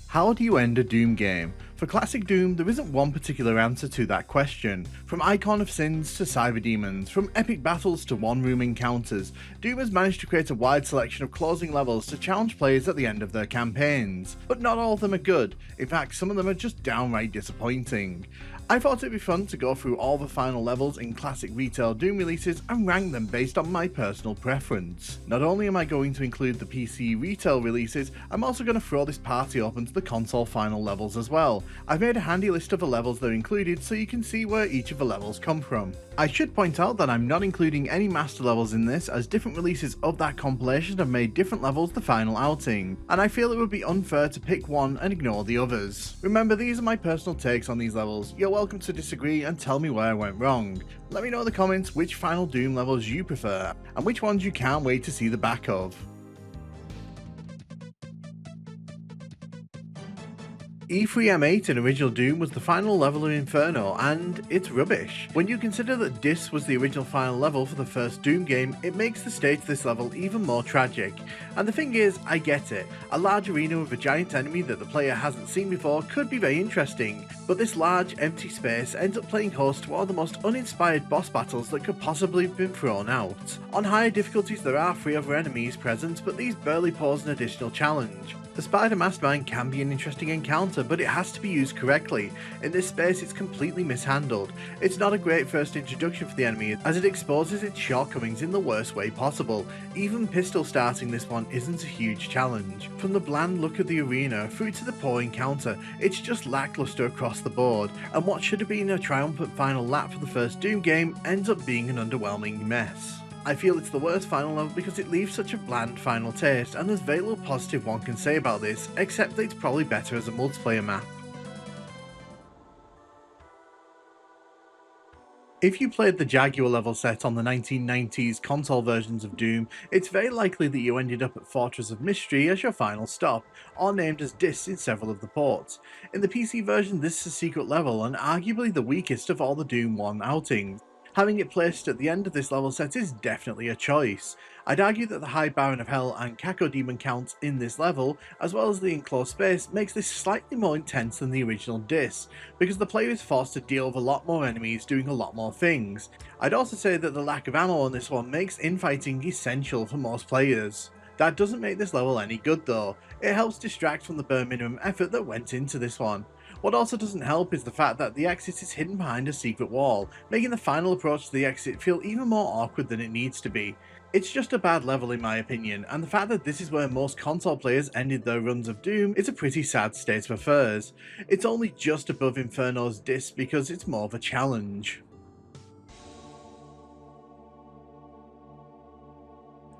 How do you end a Doom game? For classic Doom, there isn't one particular answer to that question. From Icon of Sins to Cyber Demons, from epic battles to one-room encounters, Doom has managed to create a wide selection of closing levels to challenge players at the end of their campaigns. But not all of them are good, in fact some of them are just downright disappointing. I thought it'd be fun to go through all the final levels in classic retail Doom releases and rank them based on my personal preference. Not only am I going to include the PC retail releases, I'm also going to throw this party open to the console final levels as well. I've made a handy list of the levels that are included so you can see where each of the levels come from. I should point out that I'm not including any master levels in this, as different releases of that compilation have made different levels the final outing, and I feel it would be unfair to pick one and ignore the others. Remember, these are my personal takes on these levels. You're welcome to disagree and tell me where I went wrong. Let me know in the comments which final Doom levels you prefer, and which ones you can't wait to see the back of. E3M8 in original Doom was the final level of Inferno, and it's rubbish. When you consider that this was the original final level for the first Doom game, it makes the state of this level even more tragic. And the thing is, I get it. A large arena with a giant enemy that the player hasn't seen before could be very interesting, but this large, empty space ends up playing host to one of the most uninspired boss battles that could possibly have been thrown out. On higher difficulties there are 3 other enemies present, but these barely pose an additional challenge. The Spider Mastermind can be an interesting encounter, but it has to be used correctly. In this space it's completely mishandled. It's not a great first introduction for the enemy, as it exposes its shortcomings in the worst way possible. Even pistol starting this one isn't a huge challenge. From the bland look of the arena through to the poor encounter, it's just lackluster across the board, and what should have been a triumphant final lap for the first Doom game ends up being an underwhelming mess. I feel it's the worst final level because it leaves such a bland final taste, and there's very little positive one can say about this, except that it's probably better as a multiplayer map. If you played the Jaguar level set on the 1990s console versions of Doom, it's very likely that you ended up at Fortress of Mystery as your final stop, or named as Dis in several of the ports. In the PC version this is a secret level and arguably the weakest of all the Doom 1 outings. Having it placed at the end of this level set is definitely a choice. I'd argue that the high Baron of Hell and Cacodemon counts in this level, as well as the enclosed space, makes this slightly more intense than the original Dis, because the player is forced to deal with a lot more enemies doing a lot more things. I'd also say that the lack of ammo on this one makes infighting essential for most players. That doesn't make this level any good though. It helps distract from the bare minimum effort that went into this one. What also doesn't help is the fact that the exit is hidden behind a secret wall, making the final approach to the exit feel even more awkward than it needs to be. It's just a bad level in my opinion, and the fact that this is where most console players ended their runs of Doom is a pretty sad state of affairs. It's only just above Inferno's Dis because it's more of a challenge.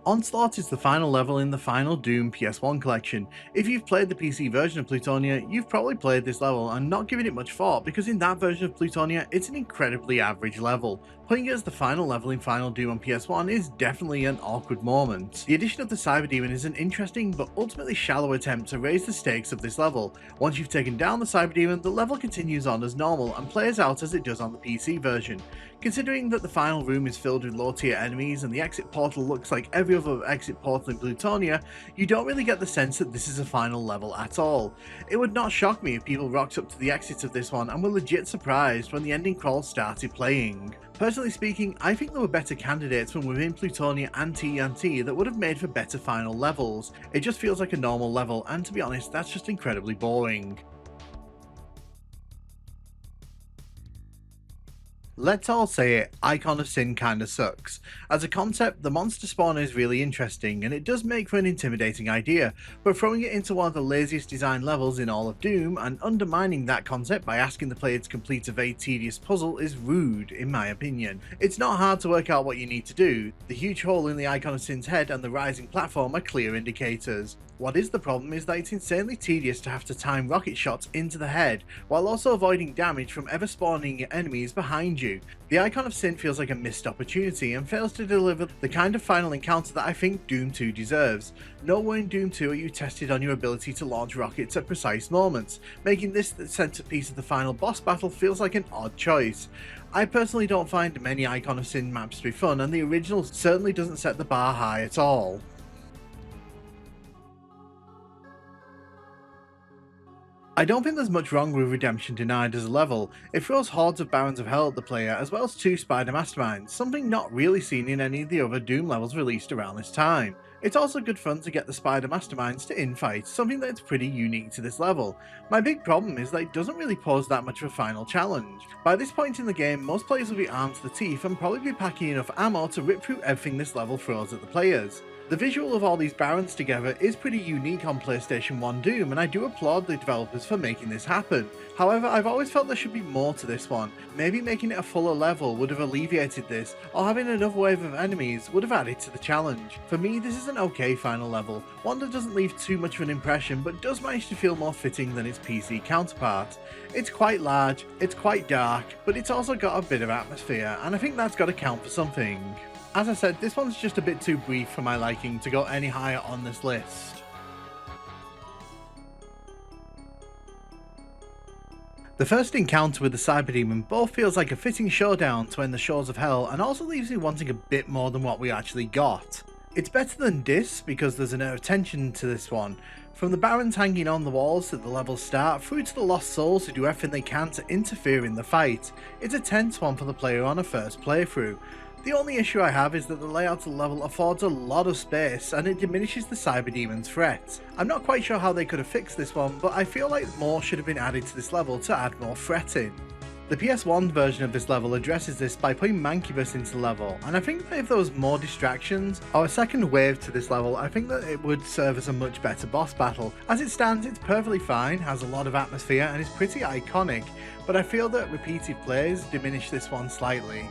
Onslaught is the final level in the final Doom PS1 collection. If you've played the PC version of Plutonia, you've probably played this level and not given it much thought, because in that version of Plutonia it's an incredibly average level. Putting it as the final level in Final Doom on PS1 is definitely an awkward moment. The addition of the Cyber Demon is an interesting but ultimately shallow attempt to raise the stakes of this level. Once you've taken down the Cyber Demon, the level continues on as normal and plays out as it does on the PC version. Considering that the final room is filled with low tier enemies and the exit portal looks like every other exit portal in Plutonia, you don't really get the sense that this is a final level at all. It would not shock me if people rocked up to the exit of this one and were legit surprised when the ending crawl started playing. Personally speaking, I think there were better candidates from within Plutonia and TNT that would have made for better final levels. It just feels like a normal level, and to be honest, that's just incredibly boring. Let's all say it, Icon of Sin kinda sucks. As a concept, the monster spawner is really interesting, and it does make for an intimidating idea, but throwing it into one of the laziest design levels in all of Doom, and undermining that concept by asking the player to complete a very tedious puzzle is rude, in my opinion. It's not hard to work out what you need to do. The huge hole in the Icon of Sin's head and the rising platform are clear indicators. What is the problem is that it's insanely tedious to have to time rocket shots into the head, while also avoiding damage from ever spawning enemies behind you. The Icon of Sin feels like a missed opportunity and fails to deliver the kind of final encounter that I think Doom 2 deserves. Nowhere in Doom 2 are you tested on your ability to launch rockets at precise moments, making this the centerpiece of the final boss battle feels like an odd choice. I personally don't find many Icon of Sin maps to be fun, and the original certainly doesn't set the bar high at all. I don't think there's much wrong with Redemption Denied as a level. It throws hordes of Barons of Hell at the player, as well as 2 Spider Masterminds, something not really seen in any of the other Doom levels released around this time. It's also good fun to get the Spider Masterminds to infight, something that's pretty unique to this level. My big problem is that it doesn't really pose that much of a final challenge. By this point in the game, most players will be armed to the teeth and probably be packing enough ammo to rip through everything this level throws at the players. The visual of all these Barons together is pretty unique on PlayStation 1 Doom, and I do applaud the developers for making this happen. However, I've always felt there should be more to this one. Maybe making it a fuller level would have alleviated this, or having another wave of enemies would have added to the challenge. For me, this is an okay final level, one that doesn't leave too much of an impression but does manage to feel more fitting than its PC counterpart. It's quite large, it's quite dark, but it's also got a bit of atmosphere, and I think that's got to count for something. As I said, this one's just a bit too brief for my liking to go any higher on this list. The first encounter with the Cyberdemon both feels like a fitting showdown to end the Shores of Hell, and also leaves me wanting a bit more than what we actually got. It's better than Dis because there's an air of tension to this one. From the Barons hanging on the walls at the level's start, through to the Lost Souls who do everything they can to interfere in the fight. It's a tense one for the player on a first playthrough. The only issue I have is that the layout of the level affords a lot of space and it diminishes the Cyberdemon's threat. I'm not quite sure how they could have fixed this one, but I feel like more should have been added to this level to add more threat in. The PS1 version of this level addresses this by putting Mancubus into the level, and I think that if there was more distractions, or a second wave to this level, I think that it would serve as a much better boss battle. As it stands, it's perfectly fine, has a lot of atmosphere, and is pretty iconic, but I feel that repeated plays diminish this one slightly.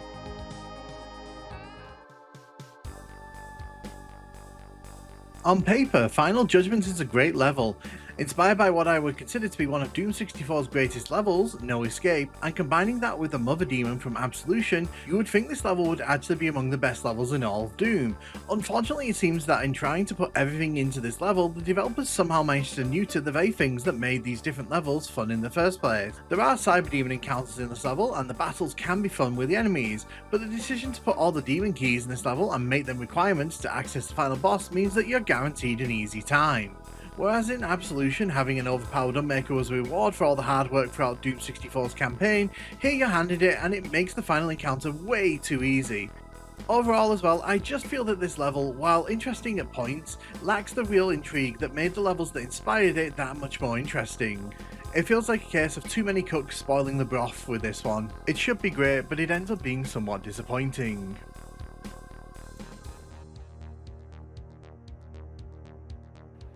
On paper, Final Judgment is a great level, inspired by what I would consider to be one of Doom 64's greatest levels, No Escape, and combining that with the Mother Demon from Absolution, you would think this level would actually be among the best levels in all of Doom. Unfortunately, it seems that in trying to put everything into this level, the developers somehow managed to neuter the very things that made these different levels fun in the first place. There are Cyberdemon encounters in this level, and the battles can be fun with the enemies, but the decision to put all the demon keys in this level and make them requirements to access the final boss means that you're guaranteed an easy time. Whereas in Absolution, having an overpowered Unmaker was a reward for all the hard work throughout Doom 64's campaign, here you're handed it and it makes the final encounter way too easy. Overall as well, I just feel that this level, while interesting at points, lacks the real intrigue that made the levels that inspired it that much more interesting. It feels like a case of too many cooks spoiling the broth with this one. It should be great, but it ends up being somewhat disappointing.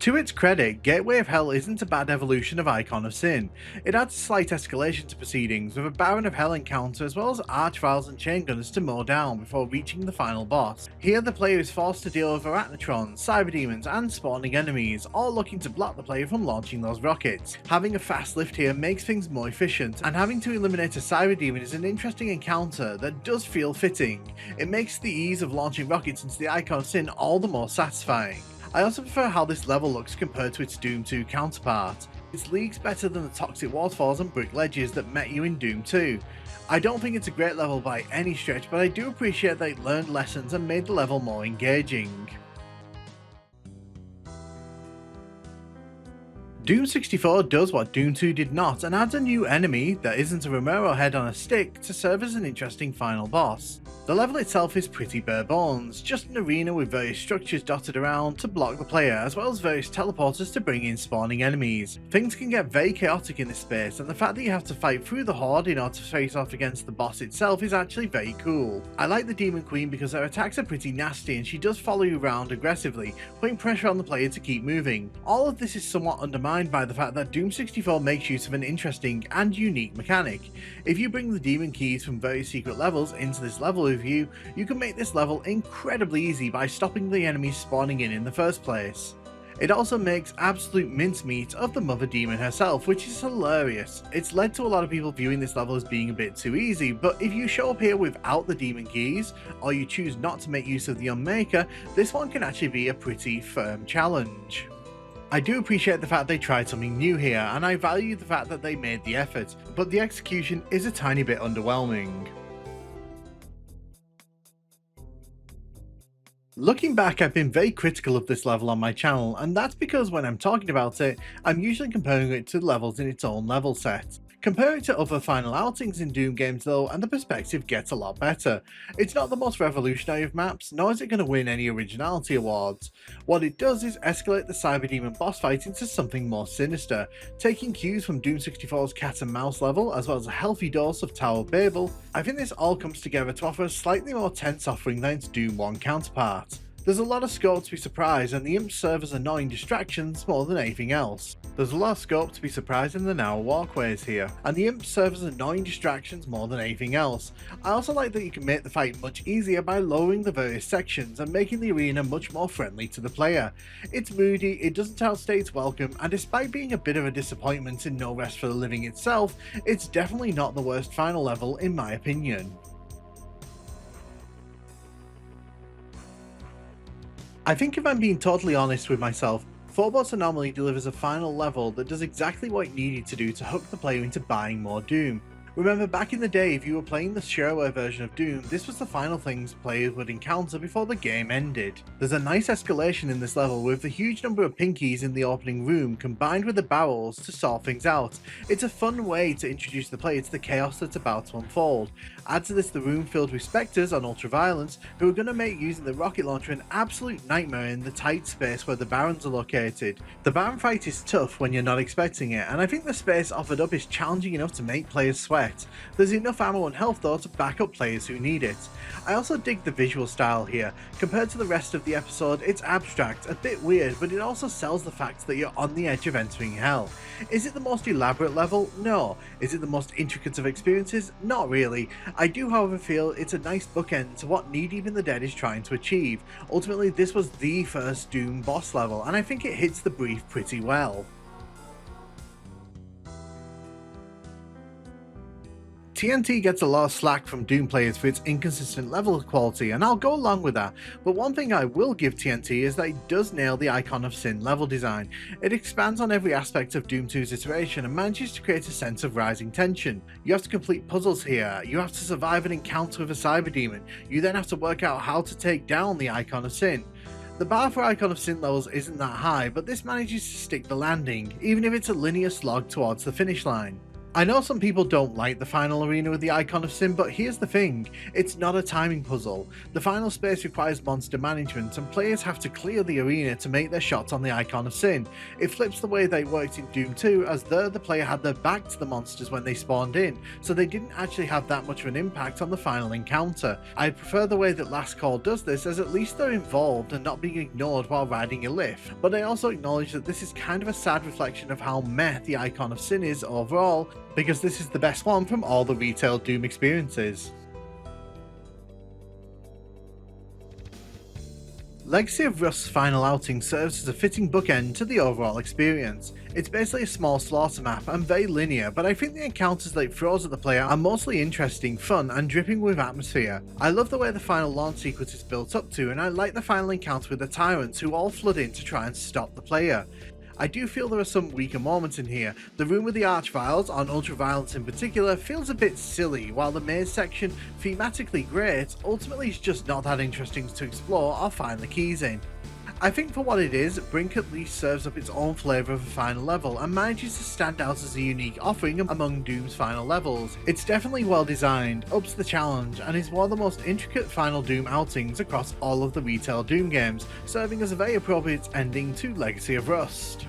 To its credit, Gateway of Hell isn't a bad evolution of Icon of Sin. It adds a slight escalation to proceedings, with a Baron of Hell encounter as well as Archviles and Chaingunners to mow down before reaching the final boss. Here the player is forced to deal with Arachnotrons, Cyberdemons and spawning enemies, all looking to block the player from launching those rockets. Having a fast lift here makes things more efficient, and having to eliminate a Cyberdemon is an interesting encounter that does feel fitting. It makes the ease of launching rockets into the Icon of Sin all the more satisfying. I also prefer how this level looks compared to its Doom 2 counterpart. It's leagues better than the toxic waterfalls and brick ledges that met you in Doom 2. I don't think it's a great level by any stretch, but I do appreciate that it learned lessons and made the level more engaging. Doom 64 does what Doom 2 did not and adds a new enemy that isn't a Romero head on a stick to serve as an interesting final boss. The level itself is pretty bare bones, just an arena with various structures dotted around to block the player, as well as various teleporters to bring in spawning enemies. Things can get very chaotic in this space, and the fact that you have to fight through the horde in order to face off against the boss itself is actually very cool. I like the Demon Queen because her attacks are pretty nasty and she does follow you around aggressively, putting pressure on the player to keep moving. All of this is somewhat undermined by the fact that Doom 64 makes use of an interesting and unique mechanic. If you bring the demon keys from various secret levels into this level with you, you can make this level incredibly easy by stopping the enemies spawning in the first place. It also makes absolute mincemeat of the Mother Demon herself, which is hilarious. It's led to a lot of people viewing this level as being a bit too easy, but if you show up here without the demon keys, or you choose not to make use of the Unmaker, this one can actually be a pretty firm challenge. I do appreciate the fact they tried something new here, and I value the fact that they made the effort, but the execution is a tiny bit underwhelming. Looking back, I've been very critical of this level on my channel, and that's because when I'm talking about it, I'm usually comparing it to levels in its own level set. Compare it to other final outings in Doom games though, and the perspective gets a lot better. It's not the most revolutionary of maps, nor is it going to win any originality awards. What it does is escalate the Cyberdemon boss fight into something more sinister, taking cues from Doom 64's cat and mouse level, as well as a healthy dose of Tower of Babel. I think this all comes together to offer a slightly more tense offering than its Doom 1 counterpart. There's a lot of scope to be surprised, and the imps serve as annoying distractions more than anything else. There's a lot of scope to be surprised in the narrow walkways here, and the imps serve as annoying distractions more than anything else. I also like that you can make the fight much easier by lowering the various sections and making the arena much more friendly to the player. It's moody, it doesn't outstay its welcome, and despite being a bit of a disappointment in No Rest for the Living itself, it's definitely not the worst final level in my opinion. I think if I'm being totally honest with myself, Phobos Anomaly delivers a final level that does exactly what it needed to do to hook the player into buying more Doom. Remember, back in the day, if you were playing the shareware version of Doom, this was the final things players would encounter before the game ended. There's a nice escalation in this level with the huge number of pinkies in the opening room combined with the barrels to sort things out. It's a fun way to introduce the player to the chaos that's about to unfold. Add to this the room filled with spectres on ultraviolence who are going to make using the rocket launcher an absolute nightmare in the tight space where the barons are located. The baron fight is tough when you're not expecting it, and I think the space offered up is challenging enough to make players sweat. There's enough ammo and health though to back up players who need it. I also dig the visual style here. Compared to the rest of the episode, it's abstract, a bit weird, but it also sells the fact that you're on the edge of entering hell. Is it the most elaborate level? No. Is it the most intricate of experiences? Not really. I do however feel it's a nice bookend to what Need Even the Dead is trying to achieve. Ultimately, this was the first Doom boss level, and I think it hits the brief pretty well. TNT gets a lot of slack from Doom players for its inconsistent level quality, and I'll go along with that, but one thing I will give TNT is that it does nail the Icon of Sin level design. It expands on every aspect of Doom 2's iteration and manages to create a sense of rising tension. You have to complete puzzles here, you have to survive an encounter with a Cyberdemon, you then have to work out how to take down the Icon of Sin. The bar for Icon of Sin levels isn't that high, but this manages to stick the landing, even if it's a linear slog towards the finish line. I know some people don't like the final arena with the Icon of Sin, but here's the thing, it's not a timing puzzle. The final space requires monster management, and players have to clear the arena to make their shots on the Icon of Sin. It flips the way they worked in Doom 2, as there the player had their back to the monsters when they spawned in, so they didn't actually have that much of an impact on the final encounter. I prefer the way that Last Call does this, as at least they're involved and not being ignored while riding a lift, but I also acknowledge that this is kind of a sad reflection of how meh the Icon of Sin is overall, because this is the best one from all the retail Doom experiences. Legacy of Rust's final outing serves as a fitting bookend to the overall experience. It's basically a small slaughter map and very linear, but I think the encounters that it throws at the player are mostly interesting, fun, and dripping with atmosphere. I love the way the final launch sequence is built up to, and I like the final encounter with the tyrants who all flood in to try and stop the player. I do feel there are some weaker moments in here. The room with the archviles, on ultraviolence in particular, feels a bit silly, while the maze section, thematically great, ultimately is just not that interesting to explore or find the keys in. I think for what it is, Brink at least serves up its own flavour of a final level and manages to stand out as a unique offering among Doom's final levels. It's definitely well designed, ups the challenge, and is one of the most intricate final Doom outings across all of the retail Doom games, serving as a very appropriate ending to Legacy of Rust.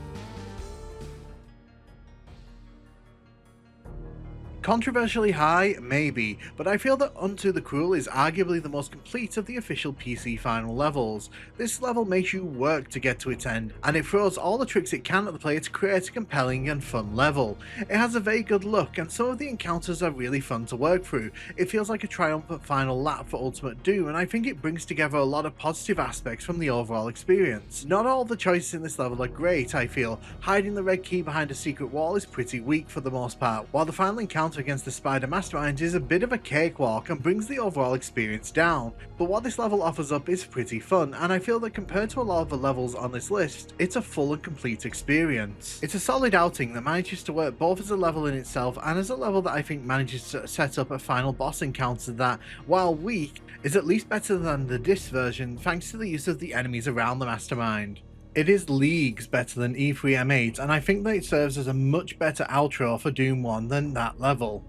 Controversially high? Maybe, but I feel that Unto the Cruel is arguably the most complete of the official PC final levels. This level makes you work to get to its end, and it throws all the tricks it can at the player to create a compelling and fun level. It has a very good look, and some of the encounters are really fun to work through. It feels like a triumphant final lap for Ultimate Doom, and I think it brings together a lot of positive aspects from the overall experience. Not all the choices in this level are great, I feel. Hiding the red key behind a secret wall is pretty weak for the most part, while the final encounter encounter against the spider masterminds is a bit of a cakewalk and brings the overall experience down, but what this level offers up is pretty fun, and I feel that compared to a lot of the levels on this list, it's a full and complete experience. It's a solid outing that manages to work both as a level in itself and as a level that I think manages to set up a final boss encounter that, while weak, is at least better than the disc version thanks to the use of the enemies around the mastermind. It is leagues better than E3M8, and I think that it serves as a much better outro for Doom 1 than that level.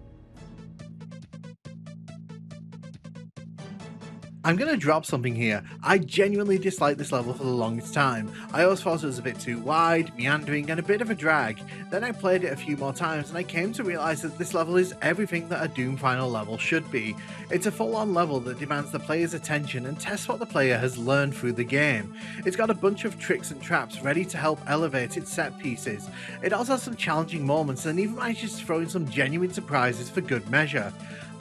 I'm gonna drop something here. I genuinely disliked this level for the longest time. I always thought it was a bit too wide, meandering, and a bit of a drag. Then I played it a few more times and I came to realise that this level is everything that a Doom final level should be. It's a full-on level that demands the player's attention and tests what the player has learned through the game. It's got a bunch of tricks and traps ready to help elevate its set pieces. It also has some challenging moments and even manages to throw in some genuine surprises for good measure.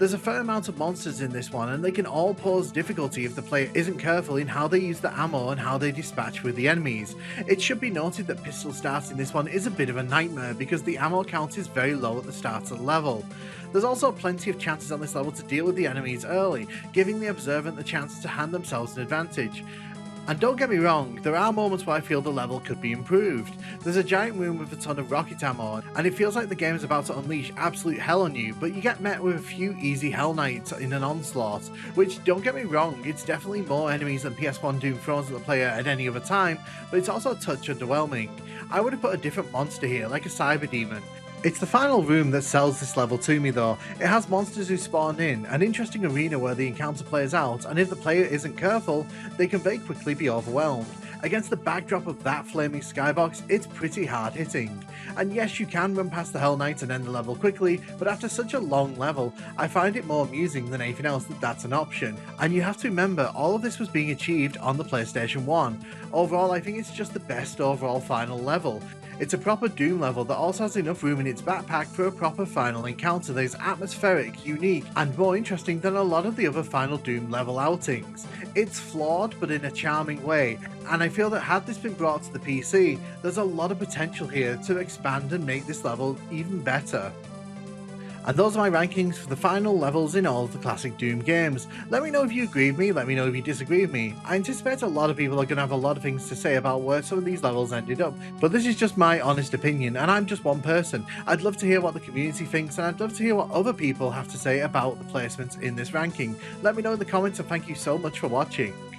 There's a fair amount of monsters in this one, and they can all pose difficulty if the player isn't careful in how they use the ammo and how they dispatch with the enemies. It should be noted that pistol starts in this one is a bit of a nightmare because the ammo count is very low at the start of the level. There's also plenty of chances on this level to deal with the enemies early, giving the observant the chance to hand themselves an advantage. And don't get me wrong, there are moments where I feel the level could be improved. There's a giant room with a ton of rocket ammo, and it feels like the game is about to unleash absolute hell on you, but you get met with a few easy Hell Knights in an Onslaught, which, don't get me wrong, it's definitely more enemies than PS1 Doom throws at the player at any other time, but it's also a touch underwhelming. I would have put a different monster here, like a Cyber Demon. It's the final room that sells this level to me though. It has monsters who spawn in, an interesting arena where the encounter plays out, and if the player isn't careful, they can very quickly be overwhelmed. Against the backdrop of that flaming skybox, it's pretty hard hitting. And yes, you can run past the Hell Knight and end the level quickly, but after such a long level, I find it more amusing than anything else that that's an option. And you have to remember, all of this was being achieved on the PlayStation 1. Overall, I think it's just the best overall final level. It's a proper Doom level that also has enough room in its backpack for a proper final encounter that is atmospheric, unique, and more interesting than a lot of the other final Doom level outings. It's flawed, but in a charming way, and I feel that had this been brought to the PC, there's a lot of potential here to expand and make this level even better. And those are my rankings for the final levels in all of the classic Doom games. Let me know if you agree with me, let me know if you disagree with me. I anticipate a lot of people are going to have a lot of things to say about where some of these levels ended up, but this is just my honest opinion, and I'm just one person. I'd love to hear what the community thinks, and I'd love to hear what other people have to say about the placements in this ranking. Let me know in the comments, and thank you so much for watching.